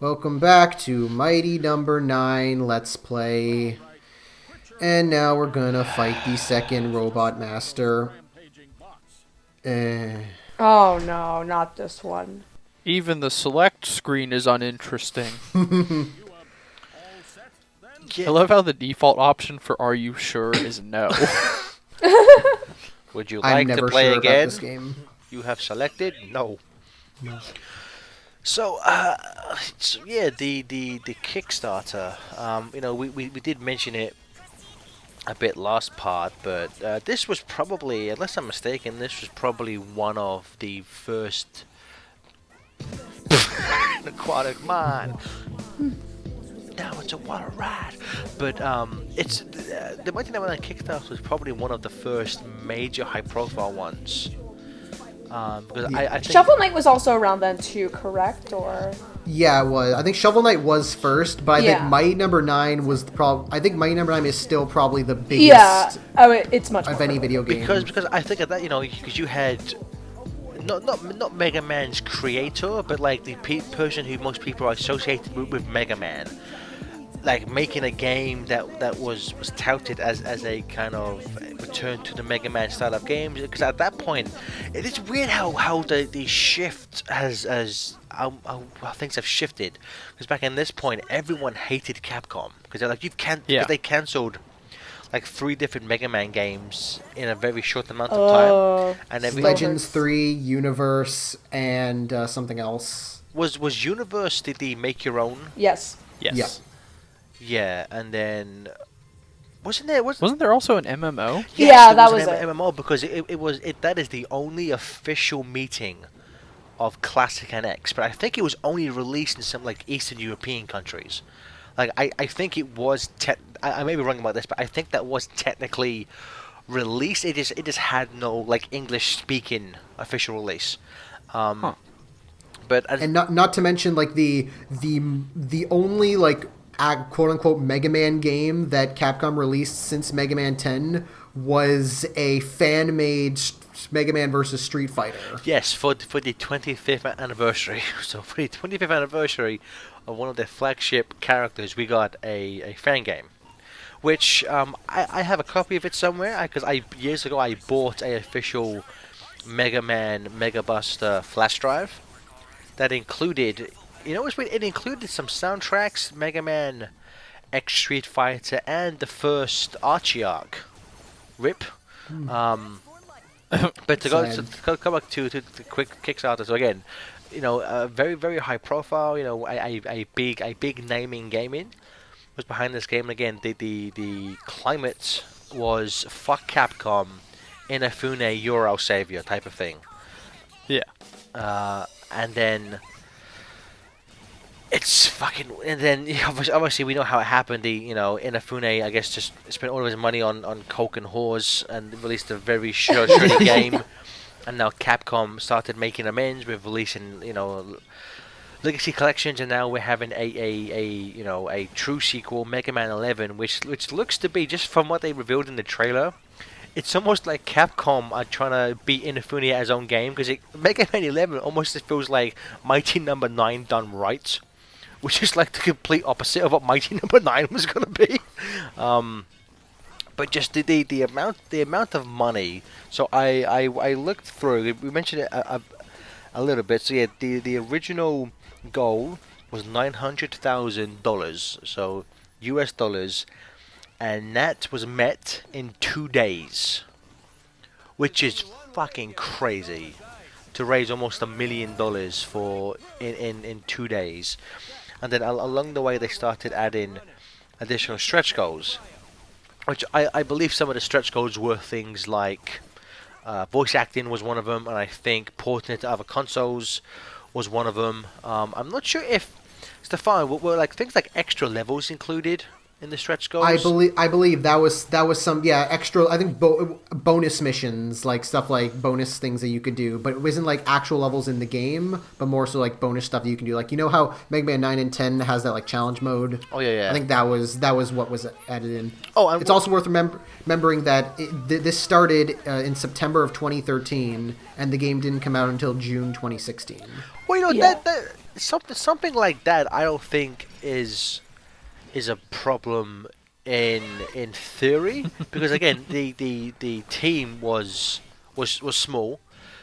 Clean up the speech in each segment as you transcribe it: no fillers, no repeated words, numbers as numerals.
Welcome back to Mighty Number 9 Let's Play. And now we're gonna fight the second Robot Master. Eh. Oh no, not this one. Even the select screen is uninteresting. I love how the default option for "Are you sure?" is no. Would you I'm like never to play sure about again? this game. You have selected no. So, yeah, the Kickstarter. We did mention it a bit last part, but this was probably, unless I'm mistaken, this was probably one of the first aquatic mine. Now it's a water ride, but it's the Mighty Number 9 Kickstarter was probably one of the first major high-profile ones. Because I think Shovel Knight was also around then too, correct? Or Yeah, it was. I think Shovel Knight was first, but I think Yeah. Mighty Number 9 was I think Mighty Number 9 is still probably the biggest yeah, it's much more of any video game. because I think of that, because you had not Mega Man's creator, but like the person who most people are associated with Mega Man, like making a game that was touted as a kind of return to the Mega Man style of games. Because at that point, it is weird how the shift how things have shifted. Because back in this point, everyone hated Capcom because they're like because they cancelled like 3 different Mega Man games in a very short amount of time, and everything Legends 3, Universe, and something else. was Universe. Did they make your own? Yes. Yes. Yeah. Yeah, and then wasn't there also an MMO? Yes, Yeah, there that was was an it. MMO because that is the only official meeting of Classic NX, but I think it was only released in some like Eastern European countries. Like I think it was I may be wrong about this, but I think that was technically released. It just had no like English speaking official release. But And not to mention like the only like quote unquote Mega Man game that Capcom released since Mega Man 10 was a fan made Mega Man versus Street Fighter. yes, for the 25th anniversary. So for the 25th anniversary of one of their flagship characters, we got a fan game, which I have a copy of it somewhere because years ago I bought a official Mega Man Mega Buster flash drive that included, it included some soundtracks, Mega Man X Street Fighter, and the first Archie arc. RIP. But to come back to the quick Kickstarter, so again, very very high profile, a big name in gaming was behind this game. And again, the climate was fuck Capcom, Inafune, you're our savior type of thing. Yeah. And then it's fucking. And then obviously we know how it happened. Inafune, I guess, just spent all of his money on coke and whores and released a very shitty game. And now Capcom started making amends with releasing, Legacy collections, and now we're having a true sequel, Mega Man 11, which looks to be, just from what they revealed in the trailer, it's almost like Capcom are trying to beat Inafune at his own game, because Mega Man 11 almost feels like Mighty Number 9 done right, which is like the complete opposite of what Mighty Number 9 was going to be. But just the amount of money. So I looked through. We mentioned it a little bit. So yeah, the original goal was $900,000. So US dollars. And that was met in 2 days, which is fucking crazy, to raise almost $1 million for in 2 days. And then along the way they started adding additional stretch goals, which I believe some of the stretch goals were things like voice acting was one of them, and I think porting it to other consoles was one of them. I'm not sure if Stefan were like things like extra levels included in the stretch goals. I believe that was some extra. I think bonus missions, like stuff like bonus things that you could do, but it wasn't like actual levels in the game, but more so like bonus stuff that you can do. Like how Mega Man 9 and 10 has that like challenge mode. Oh yeah. I think that was what was added in. Oh, and it's also worth remembering that this started in September of 2013, and the game didn't come out until June 2016. Well, Yeah. something like that. I don't think is a problem in theory because again the team was small,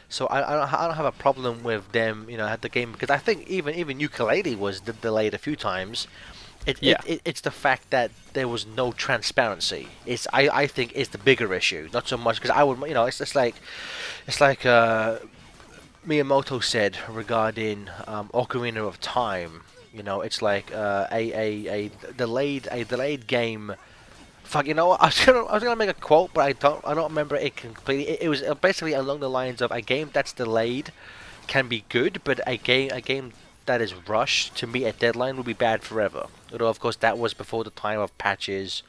so I don't have a problem with them at the game because I think even Ukulele was delayed a few times. It's the fact that there was no transparency. I think it's the bigger issue, not so much because I would it's like Miyamoto said regarding Ocarina of Time. It's like a delayed game. Fuck, what? I was gonna make a quote, but I don't remember it completely. It was basically along the lines of a game that's delayed can be good, but a game that is rushed to meet a deadline will be bad forever. Although of course that was before the time of patches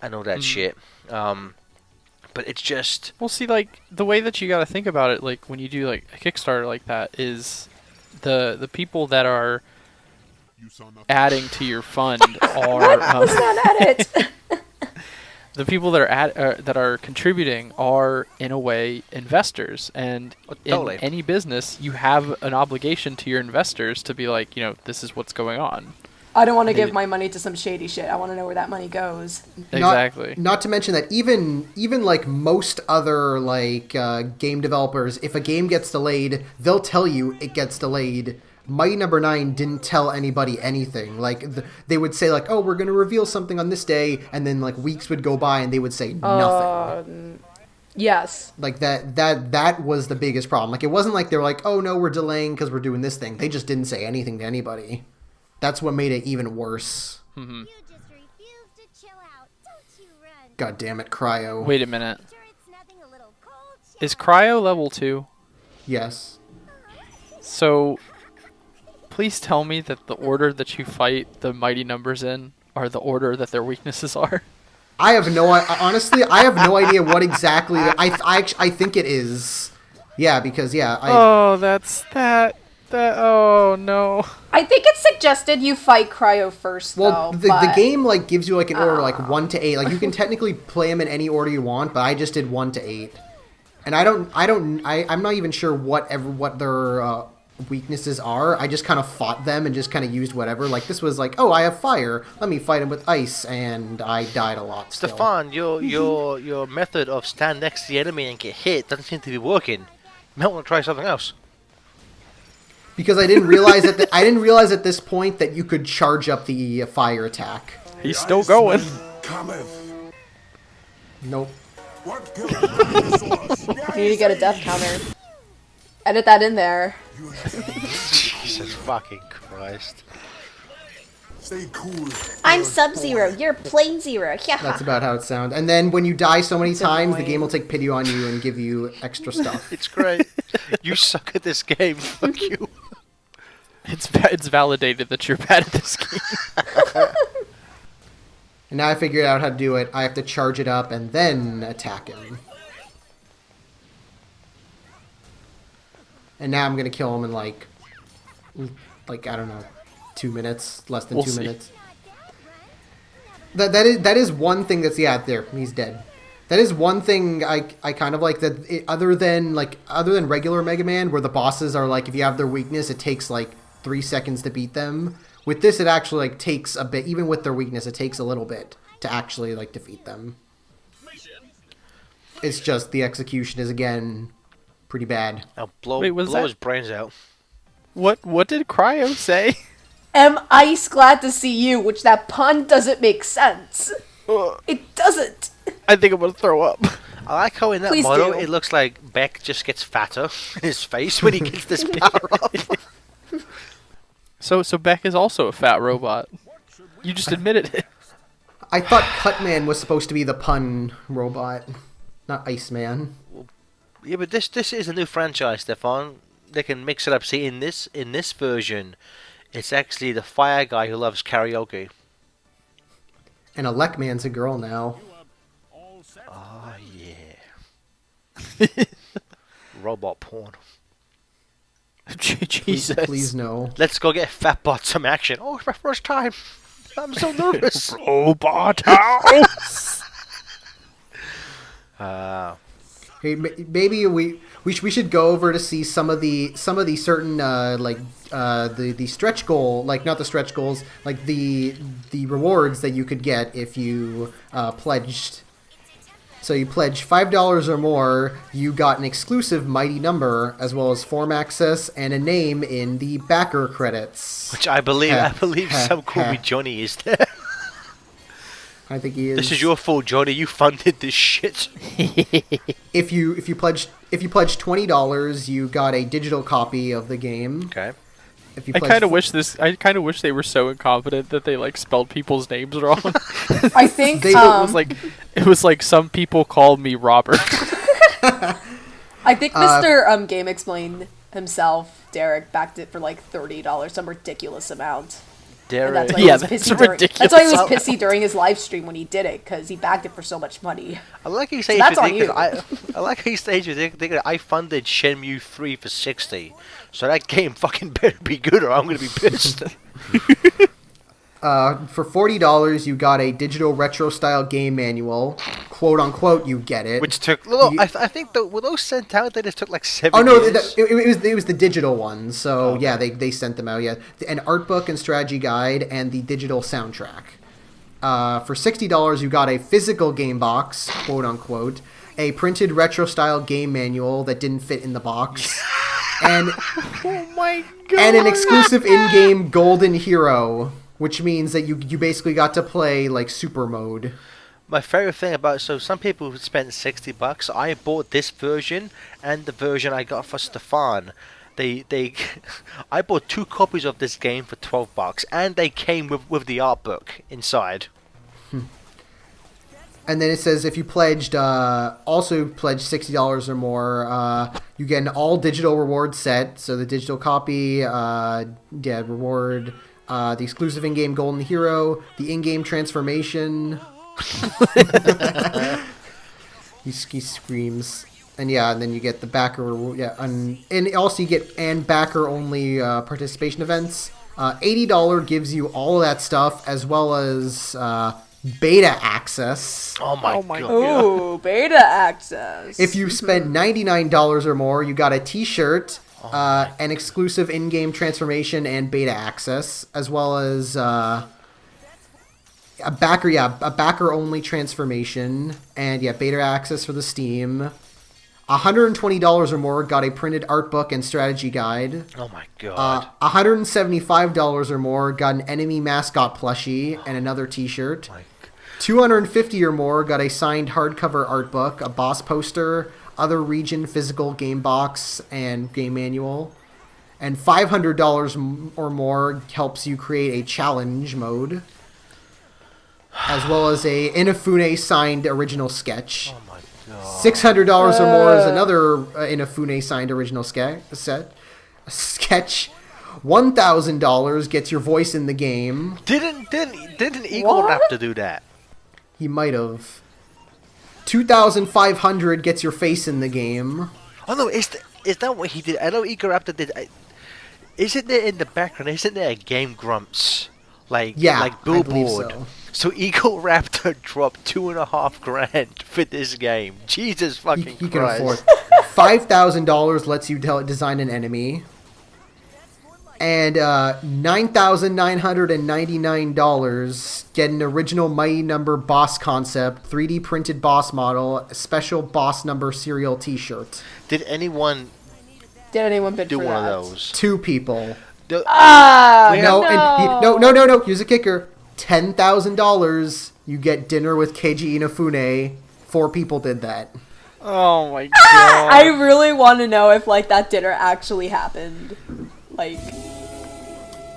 and all that shit. But it's just Well, see, like the way that you got to think about it, like when you do like a Kickstarter like that, is the people that are adding to your fund are Who's not at it? the people that are that are contributing are in a way investors, and totally. in any business you have an obligation to your investors to be like, this is what's going on. I don't want to give my money to some shady shit. I want to know where that money goes. Exactly. Not to mention that even like most other like game developers, if a game gets delayed, they'll tell you it gets delayed. Mighty Number 9 didn't tell anybody anything. Like they would say like, "Oh, we're going to reveal something on this day," and then like weeks would go by and they would say nothing. Yes. Like that was the biggest problem. Like it wasn't like they were like, "Oh no, we're delaying because we're doing this thing." They just didn't say anything to anybody. That's what made it even worse. Mm-hmm. You just refuse to chill out. Don't you run. God damn it, Cryo. Wait a minute. Sure it's nothing a little cold Is shower. Cryo level 2? Yes. So, please tell me that the order that you fight the mighty numbers in are the order that their weaknesses are. I have honestly, I have no idea what exactly. I think it is. Yeah, because Oh, that's that. Oh no. I think it's suggested you fight Cryo first, Well, though. the game like gives you like an order like 1 to 8. Like you can technically play them in any order you want, but I just did 1 to 8, and I'm not even sure what their weaknesses are. I just kind of fought them and just kind of used whatever. Like this was like, oh, I have fire. Let me fight him with ice, and I died a lot. Still. Stefan, your method of stand next to the enemy and get hit doesn't seem to be working. You might want to try something else. Because I didn't realize at this point that you could charge up the fire attack. He's still going. Nope. You need to get a death counter. Edit that in there. Jesus fucking Christ. Stay cool. I'm Sub-Zero. You're Plane Zero. Yeah. That's about how it sounds. And then when you die so many times, the annoying. game will take pity on you and give you extra stuff. It's great. You suck at this game. Fuck you. It's validated that you're bad at this game. And now I figured out how to do it. I have to charge it up and then attack him. And now I'm gonna kill him in like I don't know, 2 minutes, less than We'll 2 see. minutes. That is one thing that's there. He's dead. That is one thing I kind of like that. Other than regular Mega Man, where the bosses are like, if you have their weakness, it takes like 3 seconds to beat them. With this, it actually like takes a bit. Even with their weakness, it takes a little bit to actually like defeat them. It's just the execution is again pretty bad. Now blow Wait, was that- his brains out. What did Cryo say? Am Ice glad to see you? Which that pun doesn't make sense. It doesn't. I think I'm gonna throw up. I like how in that Please model do. it looks like Beck just gets fatter in his face when he gets this power up. So Beck is also a fat robot. You just admitted it. I thought Cutman was supposed to be the pun robot, not Iceman. Yeah, but this is a new franchise, Stefan. They can mix it up. See, in this version, it's actually the fire guy who loves karaoke. And Elecman's a girl now. Oh yeah. Robot porn. Jesus. Please no. Let's go get Fatbot some action. Oh, it's my first time. I'm so nervous. Robot house. Hey, maybe we should go over to see some of the certain the stretch goal, like not the stretch goals, like the rewards that you could get if you pledged. So you pledge $5 or more, you got an exclusive mighty number as well as form access and a name in the backer credits. Which I believe some cool me Johnny is there. I think he is. This is your fault, Johnny. You funded this shit. If you pledged $20, you got a digital copy of the game. Okay. If you I kind of wish they were so incompetent that they like spelled people's names wrong. I think it was like some people called me Robert. I think Mr. Game Explain himself, Derek, backed it for like $30, some ridiculous amount. And that's why he was pissy ridiculous. That's why he was pissy during his live stream when he did it, because he backed it for so much money. I like how you say that's on you. I like how you say I funded Shenmue 3 for $60, so that game fucking better be good or I'm gonna be pissed. For $40, you got a digital retro style game manual, quote unquote. You get it, Which took I think were those sent out? They just took like 7 Oh no, years? it was the digital ones. So yeah, they sent them out. Yeah, an art book and strategy guide and the digital soundtrack. For $60, you got a physical game box, quote unquote, a printed retro style game manual that didn't fit in the box, and Oh my god! and an exclusive in-game golden hero. Which means that you basically got to play like super mode. My favorite thing about some people spent $60. I bought this version and the version I got for Stefan. I bought 2 copies of this game for $12, and they came with the art book inside. And then it says if you also pledged $60 or more, you get an all digital reward set. So the digital copy, reward. The exclusive in-game golden hero, the in-game transformation. he screams, and then you get the backer. And also you get backer only participation events. $80 gives you all of that stuff as well as beta access. Oh my god! Ooh, beta access. If you spent $99 or more, you got a T-shirt. An exclusive in-game transformation and beta access, as well as a backer-only transformation, and beta access for the Steam. $120 or more got a printed art book and strategy guide. Oh my god! $175 or more got an enemy mascot plushie and another T-shirt. $250 or more got a signed hardcover art book, a boss poster, other region physical game box and game manual, and $500 or more helps you create a challenge mode, as well as a Inafune signed original sketch. Oh my god! $600 or more is another Inafune signed original sketch. $1,000 gets your voice in the game. Didn't Eagle Raptor do that? He might have. $2,500 gets your face in the game. Oh no, is that what he did? I know Eagle Raptor did. Isn't there in the background? Isn't there a Game Grumps like billboard? So Eagle Raptor dropped $2,500 for this game. Jesus fucking he Christ! Can afford. $5,000 lets you design an enemy. And $9,999 get an original Mighty Number boss concept, 3D printed boss model, a special boss number serial T-shirt. Did anyone bid do for one that? of those? 2 people. No. No. Here's a kicker: $10,000. You get dinner with Keiji Inafune. 4 people did that. Oh my god! I really want to know if that dinner actually happened.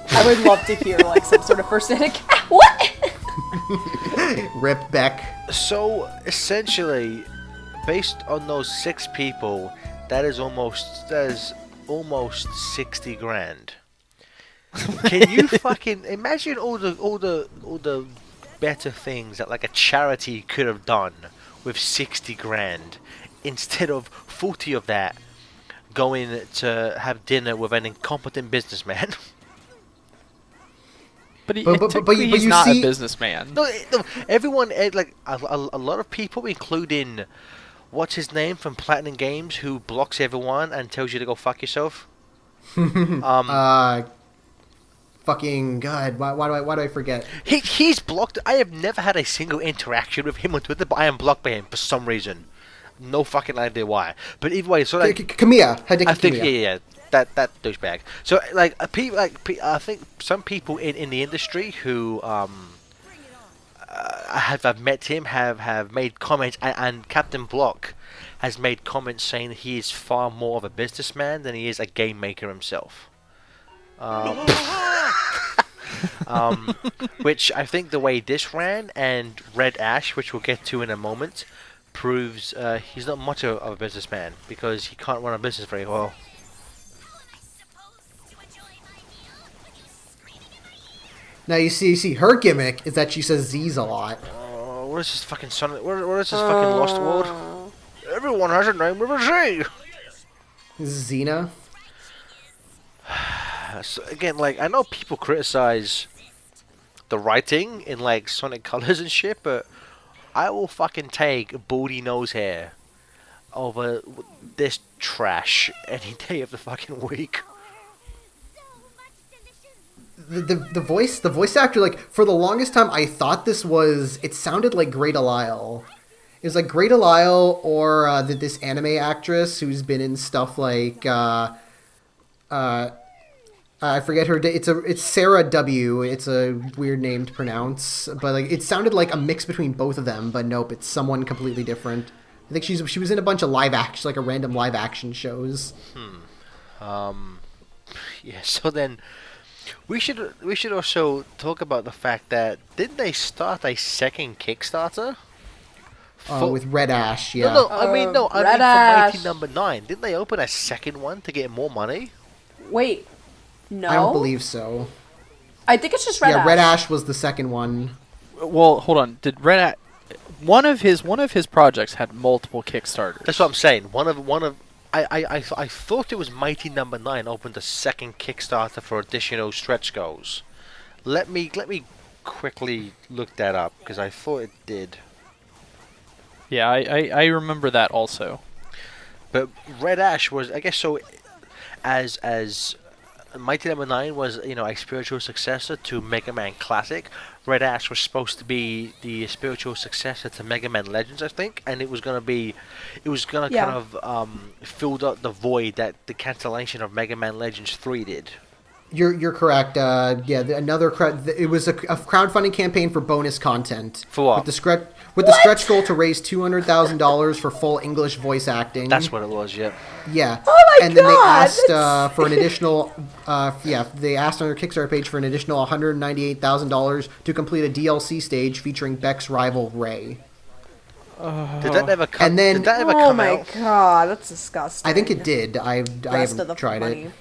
I would love to hear some sort of first hand. What? Rip Beck. So essentially, based on those 6 people, that is almost $60,000. Can you fucking imagine all the better things that a charity could have done with $60,000 instead of 40 of that going to have dinner with an incompetent businessman? But he's you not see, a businessman. No, everyone, a lot of people, including what's his name from Platinum Games who blocks everyone and tells you to go fuck yourself? Fucking God, why do I forget? He's blocked. I have never had a single interaction with him on Twitter, but I am blocked by him for some reason. No fucking idea why. But either way, so like Kamiya, I think yeah, that douchebag. So like I think some people in the industry who have met him have made comments, and Captain Block has made comments saying that he is far more of a businessman than he is a game maker himself. Which I think the way this ran and Red Ash, which we'll get to in a moment, proves he's not much of a businessman because he can't run a business very well. Now you see her gimmick is that she says Z's a lot. What is this fucking Sonic? What is this fucking Lost World? Everyone has a name with a Z. Xena. So again, like I know people criticize the writing in like Sonic Colors and shit, but I will fucking take Baldy Nose Hair over this trash any day of the fucking week. The voice actor, like for the longest time I thought it sounded like Great Alile. It was like Great Alile or this anime actress who's been in stuff like I forget her. It's Sarah W. It's a weird name to pronounce, but like it sounded like a mix between both of them. But nope, it's someone completely different. I think she was in a bunch of live action, like a random live action shows. Yeah. So then we should also talk about the fact that didn't they start a second Kickstarter? With Red Ash, yeah. I mean for Mighty Number 9. Didn't they open a second one to get more money? Wait, no. I don't believe so. I think it's just Red Ash. Yeah, Red Ash was the second one. Well, hold on. Did Red Ash... One of his projects had multiple Kickstarters. That's what I'm saying. I thought it was Mighty Number 9 opened a second Kickstarter for additional stretch goals. Let me quickly look that up because I thought it did. Yeah, I remember that also. But Red Ash was, I guess so, as Mighty Number 9 was, a spiritual successor to Mega Man Classic. Red Ash was supposed to be the spiritual successor to Mega Man Legends, I think, and it was gonna kind of fill up the void that the cancellation of Mega Man Legends 3 did. You're correct. It was a crowdfunding campaign for bonus content. For what? With the stretch goal to raise $200,000 for full English voice acting. That's what it was. Yep. Yeah. Oh my and then God, they asked for an additional. They asked on their Kickstarter page for an additional $198,000 to complete a DLC stage featuring Beck's rival Ray. Did that ever come? And then, did that ever come out? Oh my God, that's disgusting. I think it did. I haven't tried it.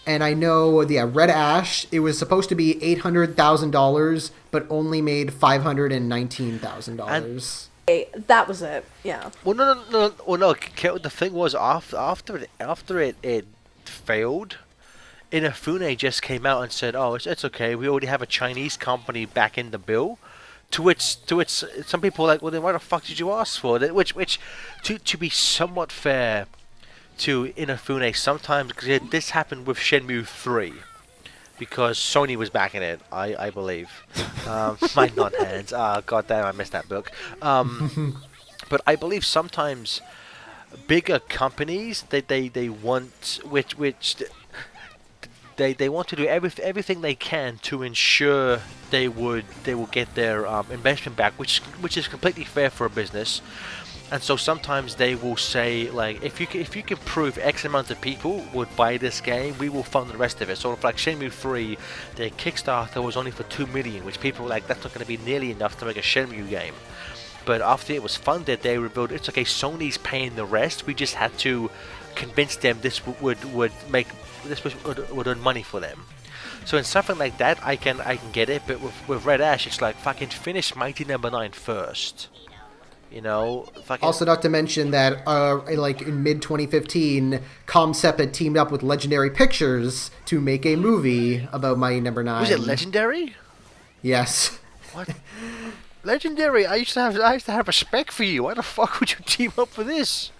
And I know, Red Ash, it was supposed to be $800,000, but only made $519,000. That was it. Yeah. Well, no. Well, no. The thing was, after it failed, Inafune just came out and said, "Oh, it's okay. We already have a Chinese company back in the bill." To which some people were like, "Well, then why the fuck did you ask for it?" Which, to be somewhat fair to Inafune, sometimes, because this happened with Shenmue 3, because Sony was backing it, I believe. My non-hands. God damn, I missed that book. But I believe sometimes bigger companies, they want they want to do everything they can to ensure they will get their investment back, which is completely fair for a business. And so sometimes they will say, like, if you can prove X amount of people would buy this game, we will fund the rest of it. So if, like, Shenmue 3, their Kickstarter was only for $2 million, which people were like, that's not going to be nearly enough to make a Shenmue game. But after it was funded, they revealed, it's okay, Sony's paying the rest. We just had to convince them this would earn money for them. So in something like that, I can get it. But with Red Ash, it's like, fucking finish Mighty Number 9 first. Also, not to mention that, like in mid 2015, Comcept had teamed up with Legendary Pictures to make a movie about Mighty Number 9. Was it Legendary? Yes. What? Legendary, I used to have respect for you. Why the fuck would you team up for this?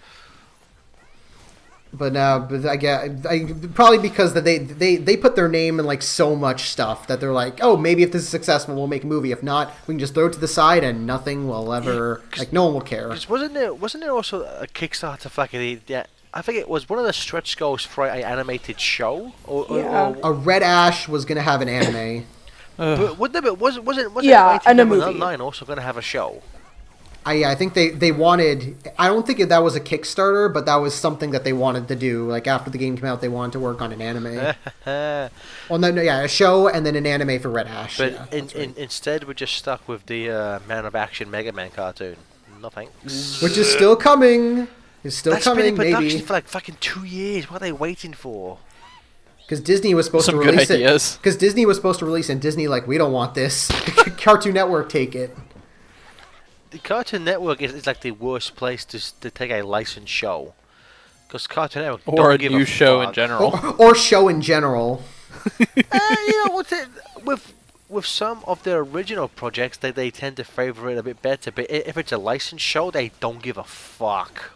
But now, but I get probably because that they put their name in like so much stuff that they're like, oh, maybe if this is successful, we'll make a movie. If not, we can just throw it to the side and nothing will ever like no one will care. Wasn't there also a Kickstarter for like I think it was one of the stretch goals for an animated show or a Red Ash was gonna have an anime. But wasn't and a movie. 1999 also going to have a show? I think they wanted. I don't think that was a Kickstarter, but that was something that they wanted to do. Like after the game came out, they wanted to work on an anime. Well, no, a show and then an anime for Red Ash. But instead, we're just stuck with the Man of Action Mega Man cartoon. No thanks. Which is still coming. It's still That's coming. been in production maybe for like fucking 2 years. What are they waiting for? Because Disney was supposed to release it. Because Disney was supposed to release it, and Disney like, we don't want this. Cartoon Network, take it. The Cartoon Network is like the worst place to take a licensed show. Because Cartoon Network or don't give a new show fuck. in general. Or show in general. With some of their original projects, they tend to favor it a bit better. But if it's a licensed show, they don't give a fuck.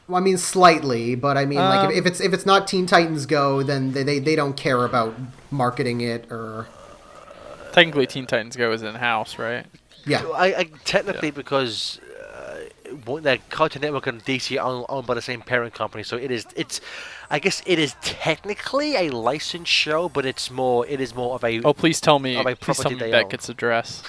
Well, I mean, slightly, but I mean, like if it's not Teen Titans Go, then they don't care about marketing it or. Technically, Teen Titans Go is in house, right? Yeah. I technically because the Cartoon Network and DC are owned by the same parent company, so I guess it is technically a licensed show, but it is more of a. Oh, please tell me that that gets addressed.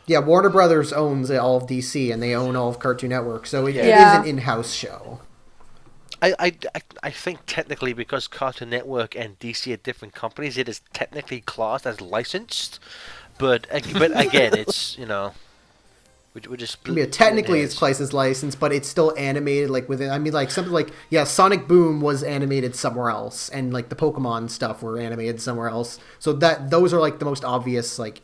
Yeah, Warner Brothers owns all of DC, and they own all of Cartoon Network, so it is an in-house show. I think technically because Cartoon Network and DC are different companies, it is technically classed as licensed, but again, it's we're just. Yeah, technically it's classed as licensed, but it's still animated like within. I mean, like something like Sonic Boom was animated somewhere else, and like the Pokemon stuff were animated somewhere else. So those are like the most obvious like.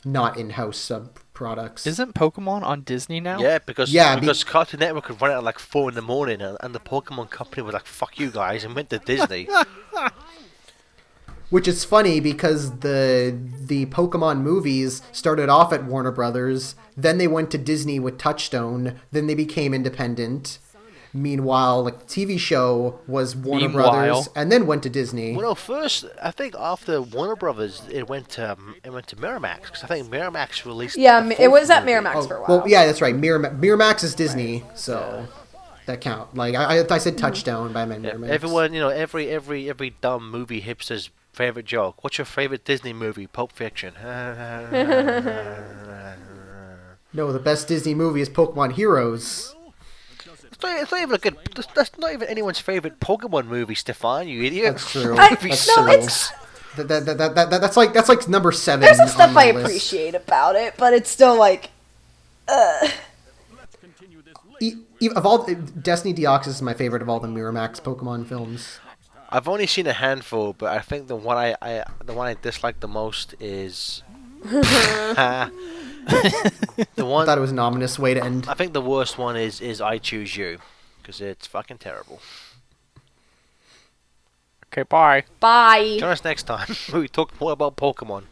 Not in-house sub products. Isn't Pokemon on Disney now? Yeah, because Cartoon Network could run it at like 4 in the morning, and the Pokemon company was like, "Fuck you guys," and went to Disney. Which is funny because the Pokemon movies started off at Warner Brothers, then they went to Disney with Touchstone, then they became independent. Meanwhile, like the TV show was Warner Brothers, and then went to Disney. Well, no, first I think after Warner Brothers, it went to Miramax because I think Miramax released. Yeah, it was at Miramax for a while. Well, yeah, that's right. Miramax is Disney, so that count. Like I said, Touchstone, but I meant Miramax. Everyone, every dumb movie hipster's favorite joke. What's your favorite Disney movie? Pulp Fiction. No, the best Disney movie is Pokemon Heroes. It's not even a good. That's not even anyone's favorite Pokemon movie, Stefan. You idiot. That's true. It's that's like number 7. There's some stuff I appreciate about it, but it's still like. Of all Destiny Deoxys is my favorite of all the Miramax Pokemon films. I've only seen a handful, but I think the one I dislike the most is. The one I thought it was an ominous way to end. I think the worst one is I Choose You, because it's fucking terrible. Okay, bye. Bye. Join us next time. We talk more about Pokemon.